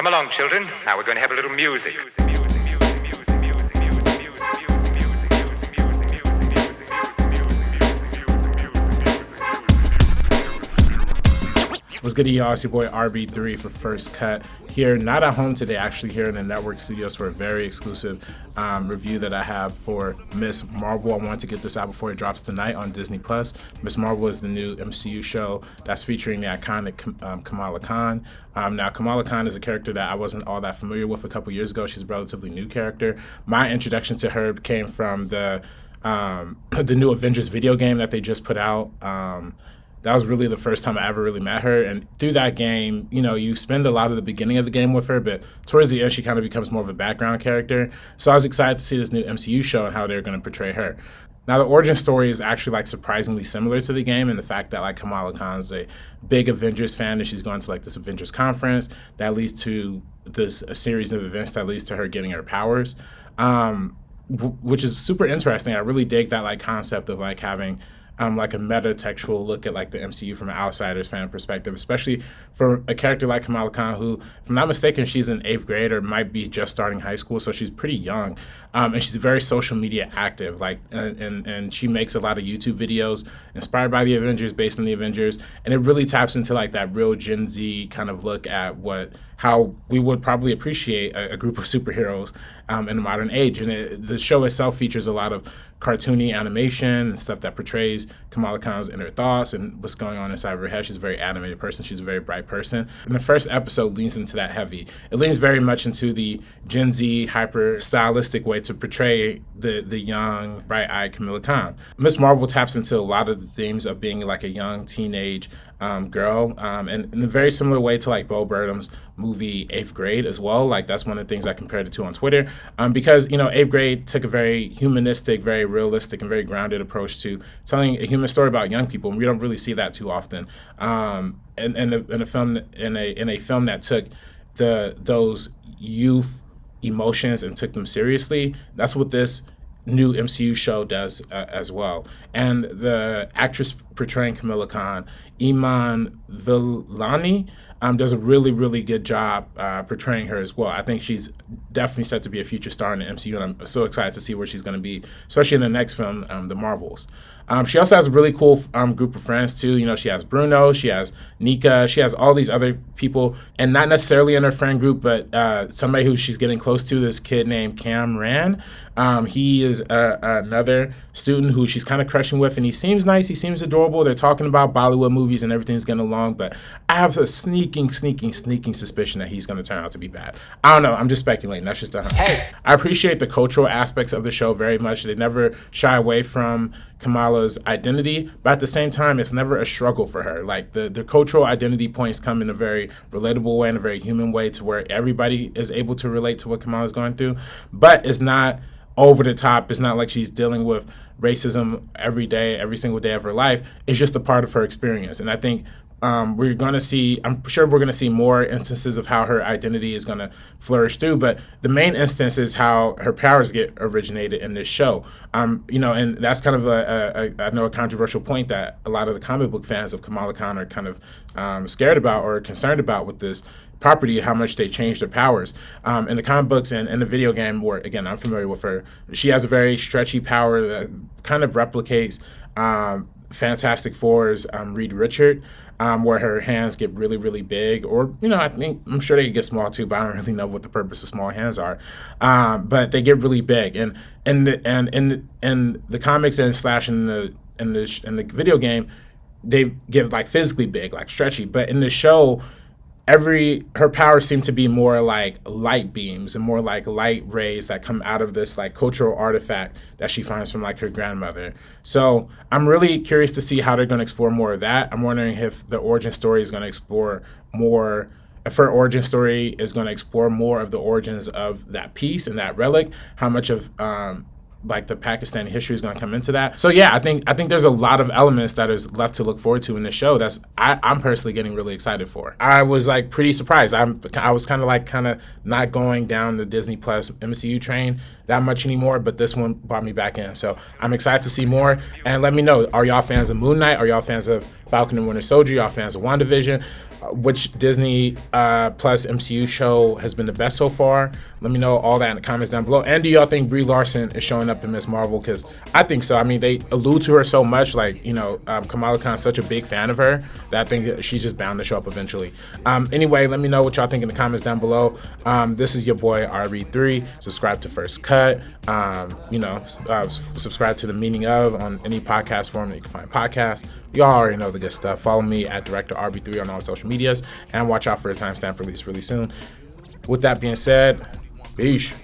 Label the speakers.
Speaker 1: Come along, children. Now we're going to have a little music.
Speaker 2: What's good, y'all? It's your boy RB3 for First Cut here, not at home today, actually here in the network studios for a very exclusive review that I have for Ms. Marvel. I wanted to get this out before it drops tonight on Disney+. Ms. Marvel is the new MCU show that's featuring the iconic Kamala Khan. Now, Kamala Khan is a character that I wasn't all that familiar with a couple years ago. She's a relatively new character. My introduction to her came from the new Avengers video game that they just put out. That was really the first time I ever really met her. And through that game, you know, you spend a lot of the beginning of the game with her, but towards the end, she kind of becomes more of a background character. So I was excited to see this new MCU show and how they're going to portray her. Now, the origin story is actually like surprisingly similar to the game in the fact that like Kamala Khan's a big Avengers fan and she's going to like this Avengers conference that leads to a series of events that leads to her getting her powers, which is super interesting. I really dig that like concept of like having like a meta-textual look at like the MCU from an outsider's fan perspective, especially for a character like Kamala Khan, who, if I'm not mistaken, she's in 8th grade or might be just starting high school, so she's pretty young, and she's very social media active, like, and she makes a lot of YouTube videos inspired by the Avengers, based on the Avengers, and it really taps into like that real Gen Z kind of look at how we would probably appreciate a group of superheroes in the modern age. And the show itself features a lot of cartoony animation and stuff that portrays Kamala Khan's inner thoughts and what's going on inside of her head. She's a very animated person. She's a very bright person. And the first episode leans into that heavy. It leans very much into the Gen Z hyper stylistic way to portray the young, bright-eyed Kamala Khan. Ms. Marvel taps into a lot of the themes of being like a young teenage girl, and in a very similar way to like Bo Burnham's movie 8th Grade as well. Like that's one of the things I compared it to on Twitter, because you know 8th Grade took a very humanistic, very realistic, and very grounded approach to telling a human story about young people, and we don't really see that too often. In a film that took those youth emotions and took them seriously, that's what this new MCU show does as well. And the actress portraying Kamala Khan, Iman Vellani, does a really, really good job portraying her as well. I think she's definitely set to be a future star in the MCU, and I'm so excited to see where she's going to be, especially in the next film, The Marvels. She also has a really cool group of friends, too. You know, she has Bruno, she has Nika, she has all these other people, and not necessarily in her friend group, but somebody who she's getting close to, this kid named Cameron. He is another student who she's kind of crushing with, and he seems nice, he seems adorable. They're talking about Bollywood movies and everything's getting along, but I have a sneaking suspicion that he's going to turn out to be bad. I don't know, I'm just speculating. That's just a hunch. Hey, I appreciate the cultural aspects of the show very much. They never shy away from Kamala's identity, but at the same time, it's never a struggle for her. Like the cultural identity points come in a very relatable way, in a very human way, to where everybody is able to relate to what Kamala's going through, but it's not over the top. It's not like she's dealing with racism every day, every single day of her life. It's just a part of her experience. And I think I'm sure we're going to see more instances of how her identity is going to flourish through. But the main instance is how her powers get originated in this show. You know, and that's kind of I know a controversial point that a lot of the comic book fans of Kamala Khan are kind of scared about or concerned about with this property, how much they changed their powers. In the comic books and in the video game, where again I'm familiar with her, she has a very stretchy power that kind of replicates Fantastic Four's Reed Richard, where her hands get really, really big, or you know, I'm sure they get small too, but I don't really know what the purpose of small hands are. But they get really big, and in the comics and slash in the video game, they get like physically big, like stretchy. But in the show, her powers seem to be more like light beams and more like light rays that come out of this like cultural artifact that she finds from like her grandmother. So I'm really curious to see how they're going to explore more of that. I'm wondering if the origin story is going to explore more, if her origin story is going to explore more of the origins of that piece and that relic, how much of like the Pakistani history is going to come into that. So yeah, I think there's a lot of elements that is left to look forward to in this show. I'm personally getting really excited for. I was like pretty surprised. I was kind of not going down the Disney Plus MCU train that much anymore, but this one brought me back in. So I'm excited to see more. And let me know, are y'all fans of Moon Knight? Are y'all fans of Falcon and Winter Soldier? Y'all fans of WandaVision? which Disney plus MCU show has been the best so far? Let me know all that in the comments down below. And do y'all think Brie Larson is showing up in Ms. Marvel? Because I think so. I mean, they allude to her so much. Like, Kamala Khan's such a big fan of her that I think that she's just bound to show up eventually. Anyway, let me know what y'all think in the comments down below. This is your boy RB3. Subscribe to First Cut. Subscribe to The Meaning Of on any podcast forum that you can find podcasts. Y'all already know the good stuff. Follow me at Director RB3 on all social medias, and watch out for a timestamp release really soon. With that being said, peace.